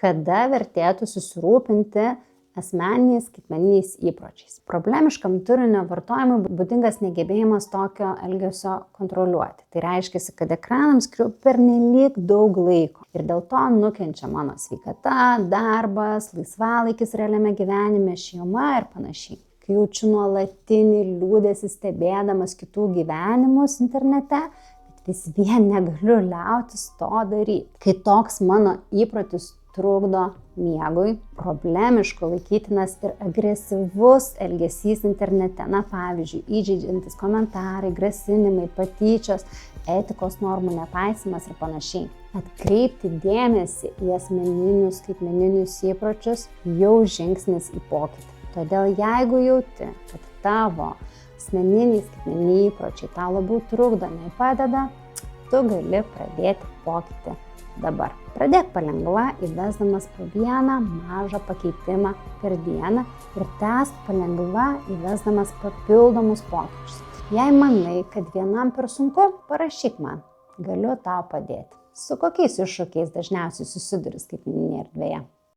kada vertėtų susirūpinti asmeniniais skaitmeniniais įpročiais. Problemiškam turinio vartojimui būdingas negebėjimas tokio elgesio kontroliuoti. Tai reiškia, kad ekranams skiriu pernelyg daug laiko ir dėl to nukenčia mano sveikata, darbas, laisvalaikis realiame gyvenime, šeima ir panašiai. Kai jaučiu nuolatinį liūdesį stebėdamas kitų gyvenimus internete, bet vis vien negaliu liautis to daryti. Kai toks mano įprotis trukdo miegui, problemišku laikytinas ir agresyvus elgesys internete. Na, pavyzdžiui, įžeidžiantis komentarai, grasinimai, patyčios, etikos normų nepaisymas ir panašiai. Atkreipti dėmesį į asmeninius skaitmeninius įpročius jau žingsnis į pokytį. Todėl jeigu jauti, kad tavo asmeniniai skaitmeniniai įpročiai tau labiau trukdo, nei padeda, tu gali pradėti pokytį dabar. Pradėk palengva, įvesdamas po vieną mažą pakeitimą per dieną ir tęsk palengva, įvesdamas papildomus pokyčius. Jei manai, kad vienam per sunku, parašyk man, galiu tau padėti. Su kokiais iššūkiais dažniausiai susiduri skaitmeninėje erdvėje?